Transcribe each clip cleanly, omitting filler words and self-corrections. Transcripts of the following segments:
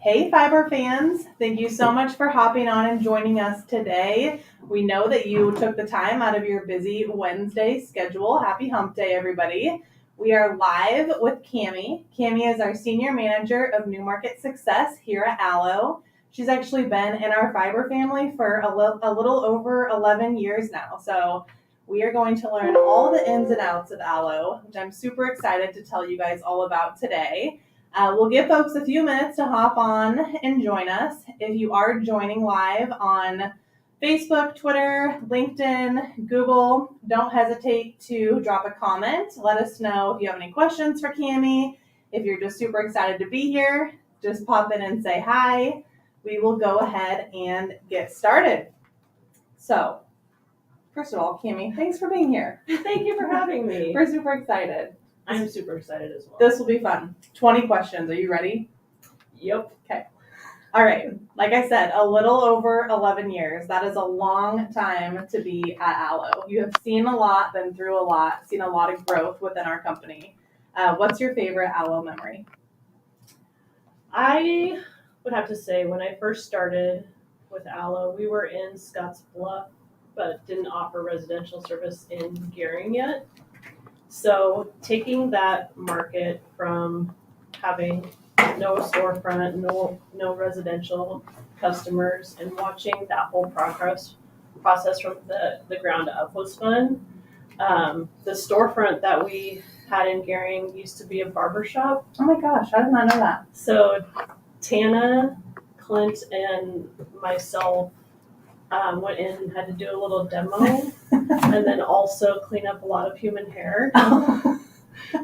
Hey, Fiber fans. Thank you so much for hopping on and joining us today. We know that you took the time out of your busy Wednesday schedule. Happy hump day, everybody. We are live with Cami. Cami is our Senior Manager of New Market Success here at ALLO. She's actually been in our Fiber family for a little over 11 years now. So we are going to learn all the ins and outs of ALLO, which I'm super excited to tell you guys all about today. We'll give folks a few minutes to hop on and join us. If you are joining live on Facebook, Twitter, LinkedIn, Google, don't hesitate to drop a comment. Let us know if you have any questions for Cami. If you're just super excited to be here, just pop in and say hi. We will go ahead and get started. So, first of all, Cami, thanks for being here. Thank you for having me. We're super excited. I'm super excited as well. This will be fun. 20 questions. Are you ready? Yep. Okay. All right. Like I said, a little over 11 years. That is a long time to be at ALLO. You have seen a lot, been through a lot, seen a lot of growth within our company. What's your favorite ALLO memory? I would have to say when I first started with ALLO, we were in Scottsbluff, but didn't offer residential service in Gering yet. So taking that market from having no storefront, no residential customers, and watching that whole process from the ground up was fun. The storefront that we had in Gering used to be a barber shop. Oh my gosh, I did not know that. So Tana, Clint, and myself went in and had to do a little demo and then also clean up a lot of human hair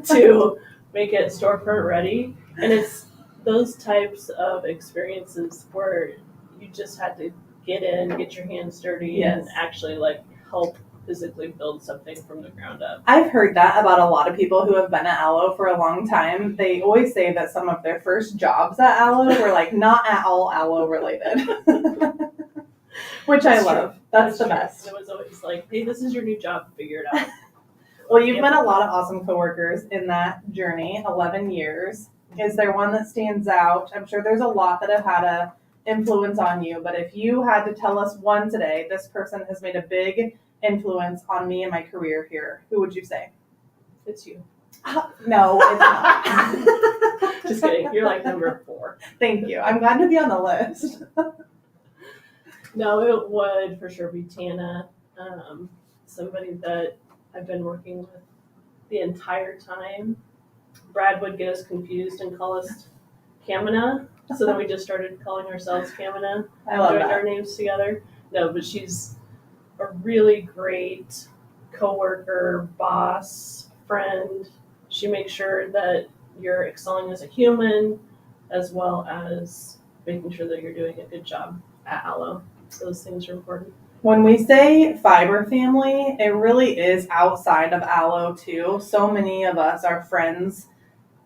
to make it storefront ready. And it's those types of experiences where you just had to get in, get your hands dirty, Yes. and actually help physically build something from the ground up. I've heard that about a lot of people who have been at ALLO for a long time. They always say that some of their first jobs at ALLO were not at all ALLO related. Which I love. That's the best. It was always hey, this is your new job, figure it out. Well, you've met a lot of awesome coworkers in that journey, 11 years. Is there one that stands out? I'm sure there's a lot that have had a influence on you, but if you had to tell us one today, this person has made a big influence on me and my career here, who would you say? It's you. No, it's not. Just kidding. You're number 4. Thank you. I'm glad to be on the list. No, it would for sure be Tana, somebody that I've been working with the entire time. Brad would get us confused and call us Kamina, so then we just started calling ourselves Kamina. I love joined that. our names together. No, but she's a really great coworker, boss, friend. She makes sure that you're excelling as a human, as well as making sure that you're doing a good job at ALLO. Those things are important. When we say fiber family, it really is outside of ALLO too. So many of us are friends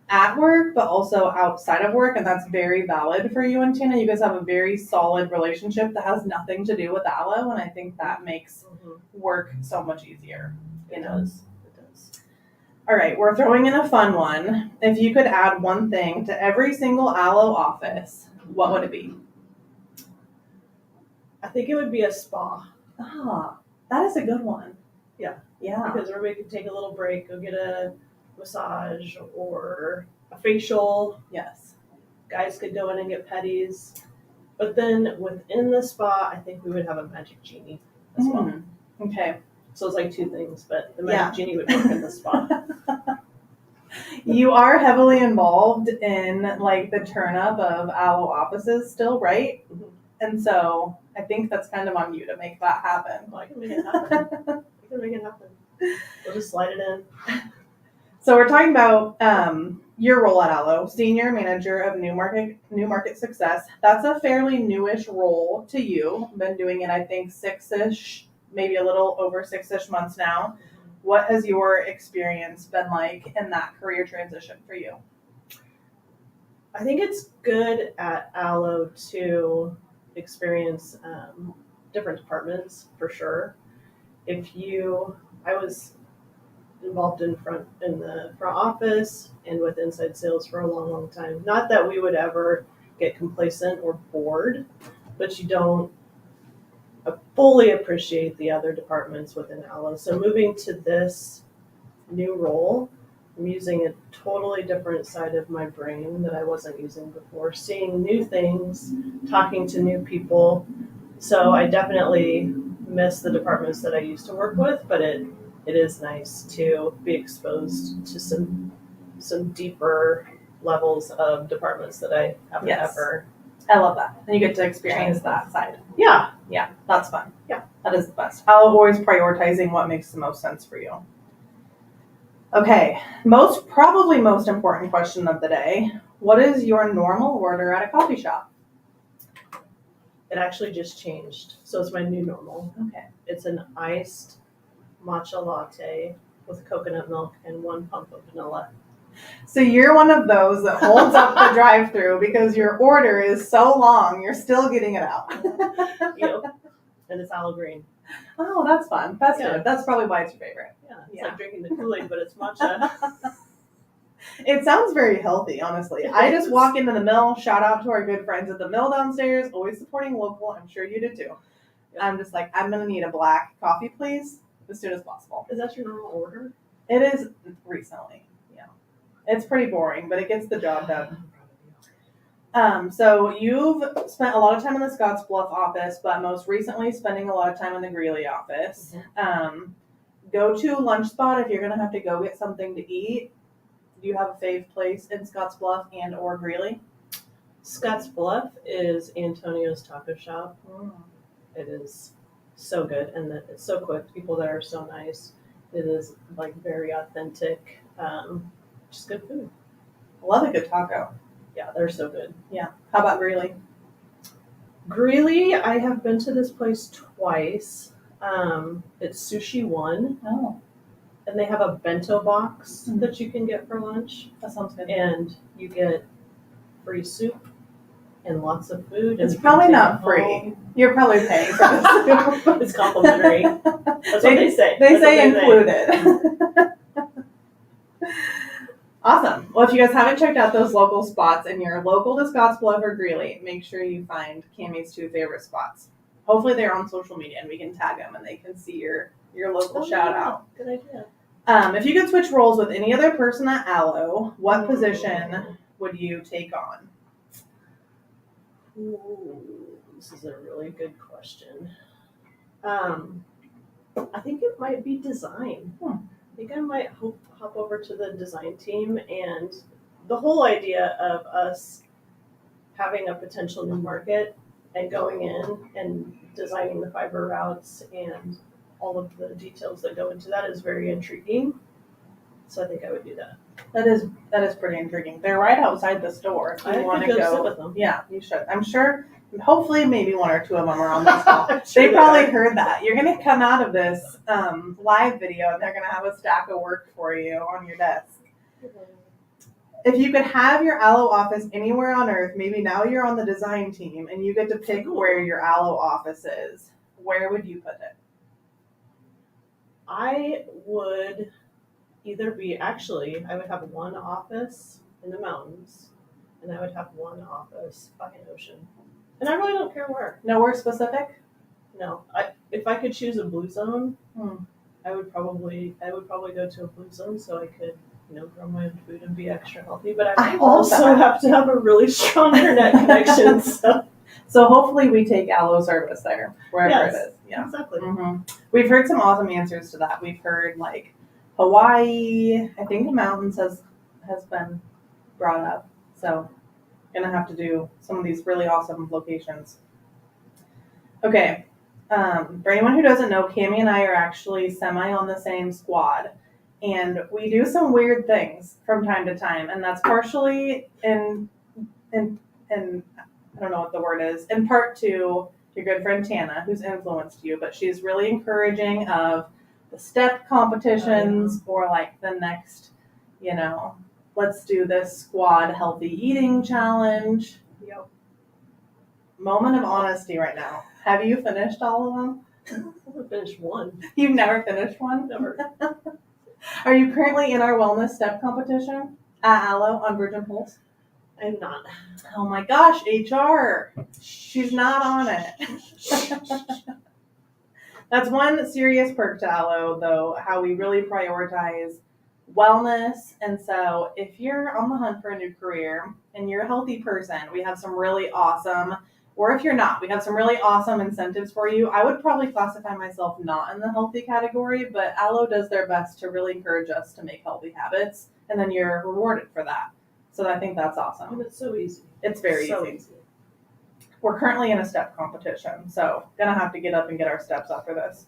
at work, but also outside of work, and that's very valid for you and Tina. You guys have a very solid relationship that has nothing to do with ALLO, and I think that makes work so much easier. It does. All right, we're throwing in a fun one. If you could add one thing to every single ALLO office, what would it be? I think it would be a spa. Ah, that is a good one. Yeah. Yeah. Because everybody could take a little break, go get a massage or a facial. Yes. Guys could go in and get petties. But then within the spa, I think we would have a magic genie as well. Okay. So it's 2 things, but the magic genie would work in the spa. You are heavily involved in the turn up of ALLO offices still, right? Mm-hmm. And so I think that's kind of on you to make that happen. Well, I can make it happen. We'll just slide it in. So we're talking about your role at ALLO, Senior Manager of New Market Success. That's a fairly newish role to you. Been doing it, I think, 6-ish, maybe a little over 6-ish months now. What has your experience been like in that career transition for you? I think it's good at ALLO to experience different departments for sure. I was involved in the front office and with inside sales for a long time. Not that we would ever get complacent or bored, but you don't fully appreciate the other departments within ALLO. So moving to this new role, I'm using a totally different side of my brain that I wasn't using before, seeing new things, talking to new people. So I definitely miss the departments that I used to work with, but it is nice to be exposed to some deeper levels of departments that I haven't ever. I love that. And you get to experience that side. Yeah. Yeah, that's fun. Yeah. That is the best. I'll always prioritizing what makes the most sense for you. Okay, probably most important question of the day. What is your normal order at a coffee shop? It actually just changed. So it's my new normal. Okay. It's an iced matcha latte with coconut milk and 1 pump of vanilla. So you're one of those that holds up the drive-through because your order is so long, you're still getting it out. Yep. And it's ALLO green. Oh, that's fun. That's good. That's probably why it's your favorite. Yeah, it's like drinking the Kool-Aid, but it's matcha. It sounds very healthy, honestly. I just walk into the mill, shout out to our good friends at the mill downstairs, always supporting local. I'm sure you do too. I'm just like, I'm going to need a black coffee, please, as soon as possible. Is that your normal order? It is recently, yeah. It's pretty boring, but it gets the job done. So you've spent a lot of time in the Scottsbluff office, but most recently spending a lot of time in the Greeley office. Go to lunch spot if you're going to have to go get something to eat. Do you have a fave place in Scottsbluff and or Greeley? Scottsbluff is Antonio's Taco Shop. It is so good, and it's so quick. People there are so nice. It is like very authentic, just good food. I love a good taco. Yeah, they're so good. Yeah. How about Greeley? Greeley, I have been to this place twice. It's Sushi One. Oh. And they have a bento box that you can get for lunch. That sounds good. And you get free soup and lots of food. It's probably not free. You're probably paying for the soup. It's complimentary. That's what they say. They say included. Awesome. Well, if you guys haven't checked out those local spots and you're local to Scottsbluff or Greeley, make sure you find Cammie's 2 favorite spots. Hopefully they're on social media and we can tag them and they can see your local shout out. Good idea. If you could switch roles with any other person at ALLO, what position would you take on? Ooh, this is a really good question. I think it might be design. I think I might hop over to the design team, and the whole idea of us having a potential new market and going in and designing the fiber routes and all of the details that go into that is very intriguing. So I think I would do that. That is pretty intriguing. They're right outside the store. If you want to go sit with them. Yeah, you should. I'm sure. Hopefully, maybe 1 or 2 of them are on this call. They probably heard that. You're going to come out of this live video, and they're going to have a stack of work for you on your desk. If you could have your ALLO office anywhere on earth, maybe now you're on the design team, and you get to pick where your ALLO office is, where would you put it? I would I would have 1 office in the mountains, and I would have 1 office by an ocean. And I really don't care where. Nowhere specific? No. If I could choose a blue zone, I would probably go to a blue zone so I could, grow my own food and be extra healthy. But I also have to have a really strong internet connection. So hopefully we take ALLO service there, wherever it is. Yeah, exactly. We've heard some awesome answers to that. We've heard like Hawaii. I think the mountains has been brought up. So gonna have to do some of these really awesome locations. Okay. For anyone who doesn't know, Cammie and I are actually semi on the same squad. And we do some weird things from time to time. And that's partially in I don't know what the word is, in part to your good friend Tana, who's influenced you, but she's really encouraging of the step competitions or like the next, let's do this squad healthy eating challenge. Yep. Moment of honesty right now. Have you finished all of them? I haven't finished one. You've never finished one? Never. Are you currently in our wellness step competition at ALLO on Virgin Pulse? I'm not. Oh my gosh, HR. She's not on it. That's one serious perk to ALLO, though, how we really prioritize wellness. And so if you're on the hunt for a new career and you're a healthy person, we have some really awesome, or if you're not, we have some really awesome incentives for you. I would probably classify myself not in the healthy category, but ALLO does their best to really encourage us to make healthy habits, and then you're rewarded for that. So I think that's awesome. And it's so easy. It's very easy. We're currently in a step competition, so gonna have to get up and get our steps after this.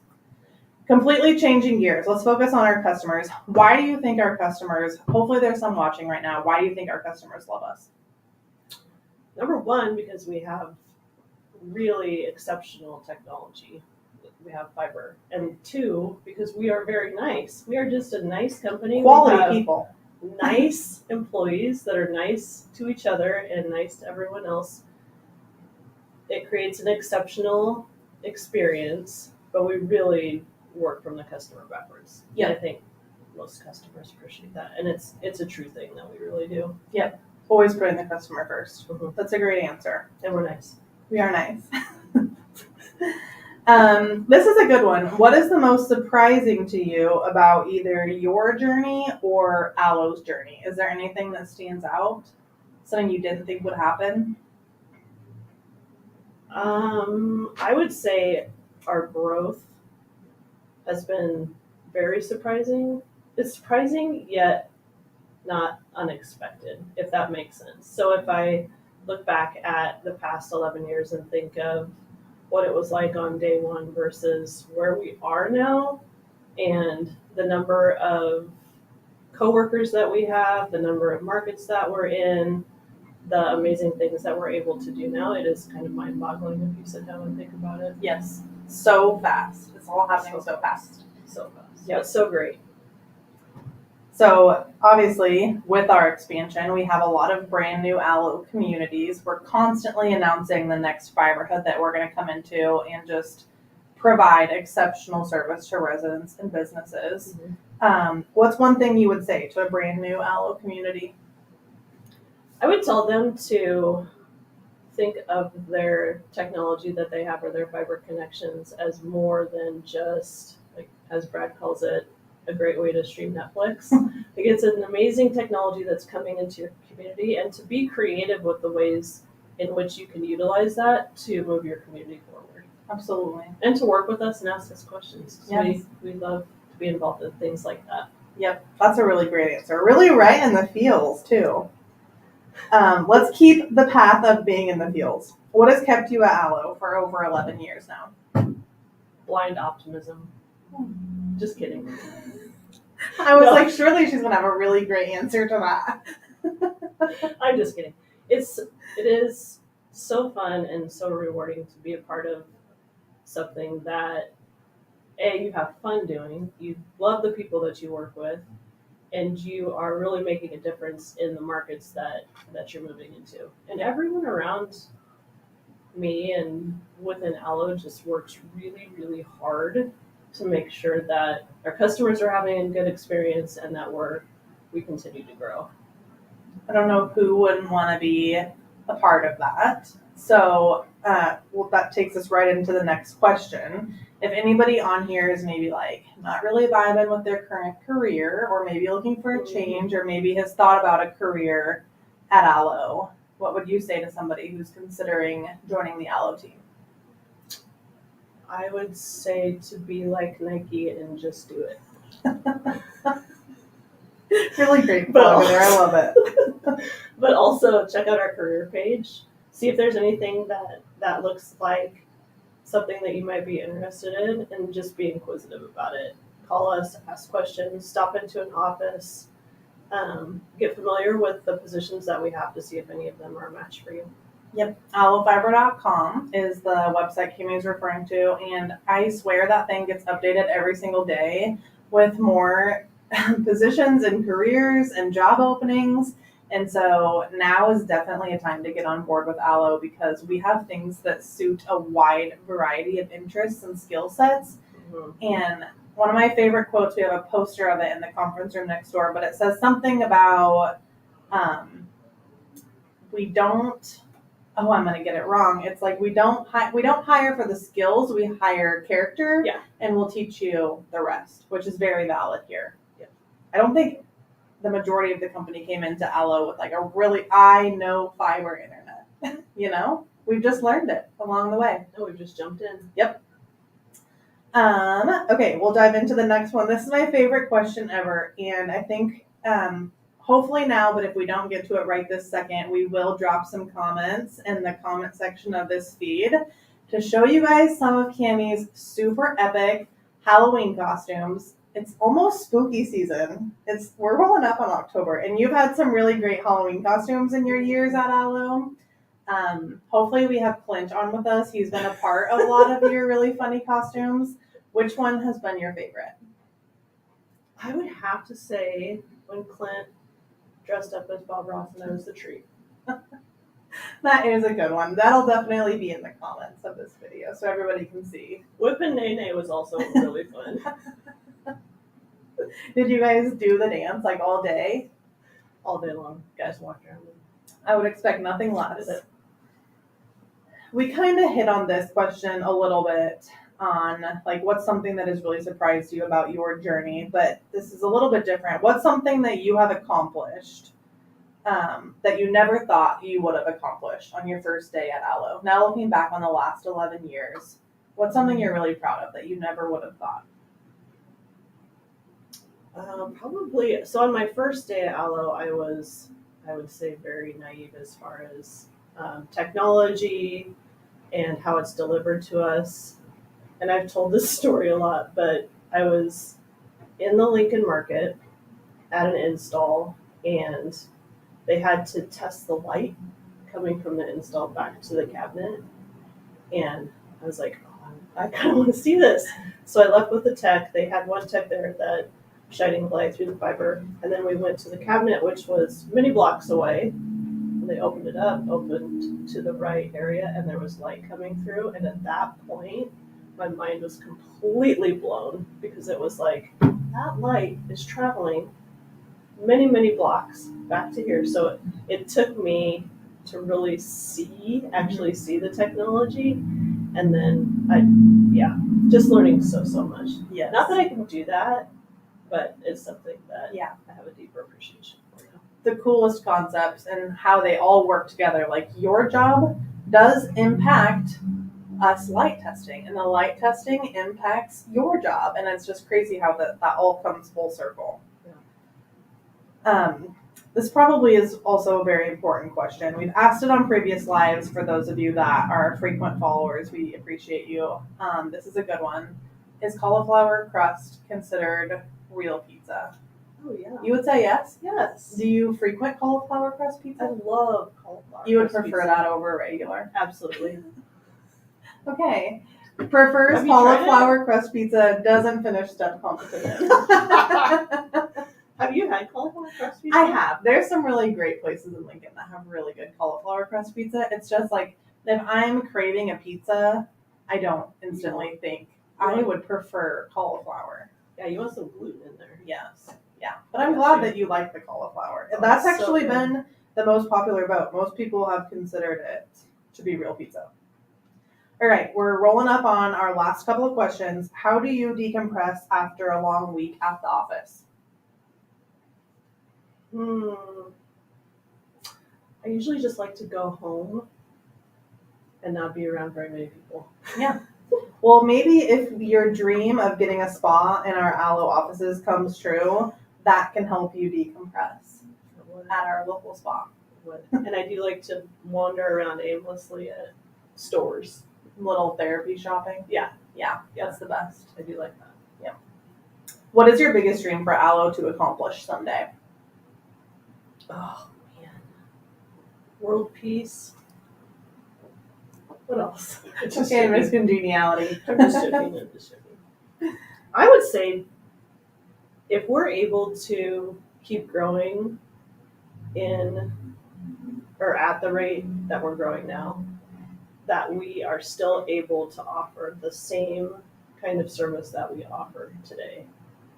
Completely changing gears. Let's focus on our customers. Why do you think our customers, hopefully there's some watching right now, why do you think our customers love us? Number one, because we have really exceptional technology. We have fiber. And two, because we are very nice. We are just a nice company. Quality people. Nice employees that are nice to each other and nice to everyone else. It creates an exceptional experience, but we really work from the customer backwards. Yeah, I think most customers appreciate that, and it's a true thing that we really do. Yep, always putting the customer 1st. Mm-hmm. That's a great answer. And we're nice. We are nice. This is a good one. What is the most surprising to you about either your journey or ALLO's journey? Is there anything that stands out? Something you didn't think would happen? I would say our growth has been very surprising. It's surprising yet not unexpected, if that makes sense. So if I look back at the past 11 years and think of what it was like on day one versus where we are now, and the number of coworkers that we have, the number of markets that we're in, the amazing things that we're able to do now, it is kind of mind-boggling if you sit down and think about it. Yes, so fast. It's all happening so fast. So fast. Yeah, it's so great. So obviously, with our expansion, we have a lot of brand new ALLO communities. We're constantly announcing the next fiberhood that we're going to come into and just provide exceptional service to residents and businesses. Mm-hmm. What's one thing you would say to a brand new ALLO community? I would tell them to think of their technology that they have or their fiber connections as more than just, like, as Brad calls it, a great way to stream Netflix. Like, it's an amazing technology that's coming into your community, and to be creative with the ways in which you can utilize that to move your community forward. Absolutely. And to work with us and ask us questions. Yes. We love to be involved in things like that. Yep, that's a really great answer. Really right in the feels, too. Let's keep the path of being in the fields. What has kept you at ALLO for over 11 years now? Blind optimism. Just kidding. I was like, surely she's going to have a really great answer to that. I'm just kidding. It is so fun and so rewarding to be a part of something that, A, you have fun doing, you love the people that you work with, and you are really making a difference in the markets that you're moving into. And everyone around me and within ALLO just works really, really hard to make sure that our customers are having a good experience and that we continue to grow. I don't know who wouldn't want to be a part of that. So that takes us right into the next question. If anybody on here is maybe like not really vibing with their current career, or maybe looking for a change, or maybe has thought about a career at ALLO, what would you say to somebody who's considering joining the ALLO team? I would say to be like Nike and just do it. Really great plug there. I love it. But also check out our career page. See if there's anything that looks like something that you might be interested in, and just be inquisitive about it. Call us, ask questions, stop into an office, get familiar with the positions that we have to see if any of them are a match for you. Yep, allofiber.com is the website Kimmy's referring to, and I swear that thing gets updated every single day with more positions and careers and job openings. And so now is definitely a time to get on board with ALLO, because we have things that suit a wide variety of interests and skill sets. Mm-hmm. And one of my favorite quotes, we have a poster of it in the conference room next door, but it says something about we don't, oh, I'm going to get it wrong. It's like we don't hire for the skills, we hire character, Yeah. and we'll teach you the rest, which is very valid here. Yeah. I don't think the majority of the company came into ALLO with like a really, I know fiber internet, you know? We've just learned it along the way. Oh, we've just jumped in. Yep. Okay, we'll dive into the next one. This is my favorite question ever, and I think hopefully now, but if we don't get to it right this second, we will drop some comments in the comment section of this feed to show you guys some of Cammie's super epic Halloween costumes. It's almost spooky season. We're rolling up on October, and you've had some really great Halloween costumes in your years at ALLO. Hopefully we have Clint on with us. He's been a part of a lot of your really funny costumes. Which one has been your favorite? I would have to say when Clint dressed up as Bob Ross and I was the tree. That is a good one. That'll definitely be in the comments of this video so everybody can see. Whip and Nene was also really fun. Did you guys do the dance like all day? All day long. Guys walked around. I would expect nothing less. We kind of hit on this question a little bit on like what's something that has really surprised you about your journey, but this is a little bit different. What's something that you have accomplished that you never thought you would have accomplished on your first day at ALLO? Now looking back on the last 11 years, what's something you're really proud of that you never would have thought? Probably. So on my first day at ALLO, I would say, very naive as far as technology and how it's delivered to us. And I've told this story a lot, but I was in the Lincoln Market at an install, and they had to test the light coming from the install back to the cabinet. And I was like, oh, I kind of want to see this. So I left with the tech. They had one tech there that shining the light through the fiber. And then we went to the cabinet, which was many blocks away. And they opened it up, opened to the right area, and there was light coming through. And at that point, my mind was completely blown because it was like, that light is traveling many, many blocks back to here. So it took me to really actually see the technology. And then just learning so much. Yes. Not that I can do that, but it's something that I have a deeper appreciation for now. The coolest concepts and how they all work together. Like your job does impact us light testing, and the light testing impacts your job, and it's just crazy how that all comes full circle. This probably is also a very important question. We've asked it on previous lives. For those of you that are frequent followers, we appreciate you. This is a good one. Is cauliflower crust considered real pizza? Oh yeah. You would say yes? Yes. Do you frequent cauliflower crust I pizza? love cauliflower. You would crust prefer pizza. that over regular? Absolutely. Okay. Prefers Have you tried cauliflower crust pizza, doesn't finish step competition. Have you had cauliflower crust pizza? I have. There's some really great places in Lincoln that have really good cauliflower crust pizza. It's just like, if I'm craving a pizza, I don't instantly think I would prefer cauliflower. Yeah, you want some gluten in there. Yes. Yeah. But I'm glad that you like the cauliflower. Oh, That's it's so actually good. been the most popular vote. Most people have considered it to be real pizza. All right, we're rolling up on our last couple of questions. How do you decompress after a long week at the office? I usually just like to go home and not be around very many people. Yeah. Well, maybe if your dream of getting a spa in our ALLO offices comes true, that can help you decompress at our local spa. And I do like to wander around aimlessly at stores. Little therapy shopping. Yeah. Yeah, that's the best. I do like that. Yeah. What is your biggest dream for ALLO to accomplish someday? Oh, man. World peace. What else? Okay, Miss Congeniality. I'm just joking. I would say if we're able to keep growing at the rate that we're growing now, that we are still able to offer the same kind of service that we offer today.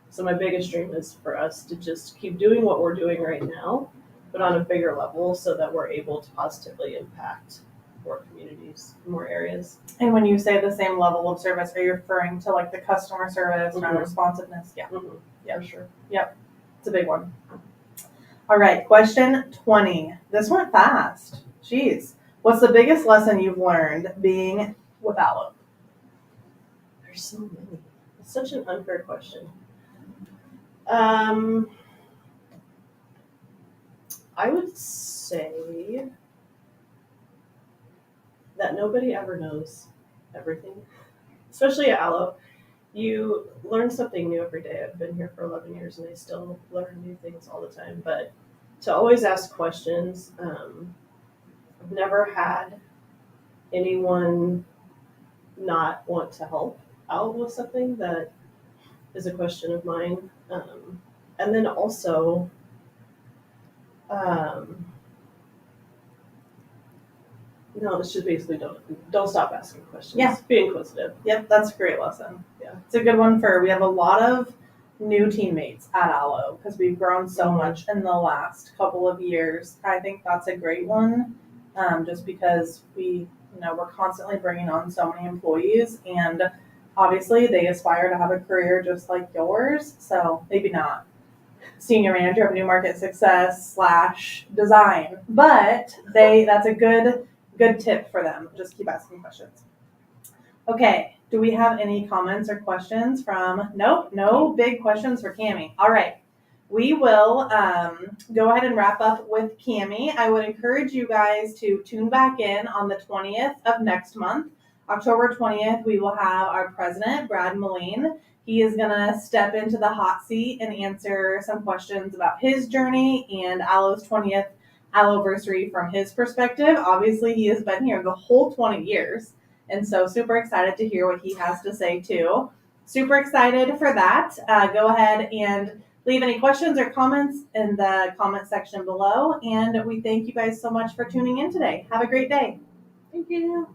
So my biggest dream is for us to just keep doing what we're doing right now, but on a bigger level so that we're able to positively impact more communities, more areas. And when you say the same level of service, are you referring to like the customer service and Mhm. responsiveness? Yeah. Mm-hmm. Yeah. For sure. It's a big one. All right, question 20. This went fast. Jeez. What's the biggest lesson you've learned being with ALLO? There's so many. It's such an unfair question. I would say that nobody ever knows everything, especially at ALLO. You learn something new every day. I've been here for 11 years and I still learn new things all the time. But to always ask questions, I've never had anyone not want to help out with something that is a question of mine. And then also, no, it's just basically don't stop asking questions. Yeah. Be inquisitive. Yep, that's a great lesson. Yeah. It's a good one we have a lot of new teammates at ALLO because we've grown so much in the last couple of years. I think that's a great one, just because we're constantly bringing on so many employees, and obviously they aspire to have a career just like yours. So maybe not senior manager of new market success / design, but that's a good tip for them. Just keep asking questions. Okay, do we have any comments or questions from? Nope, no big questions for Cammie. All right, we will go ahead and wrap up with Cammie. I would encourage you guys to tune back in on the 20th of next month. October 20th, we will have our president, Brad Moline. He is going to step into the hot seat and answer some questions about his journey and ALLO's 20th ALLOversary from his perspective. Obviously, he has been here the whole 20 years. And so super excited to hear what he has to say too. Super excited for that. Go ahead and leave any questions or comments in the comment section below. And we thank you guys so much for tuning in today. Have a great day. Thank you.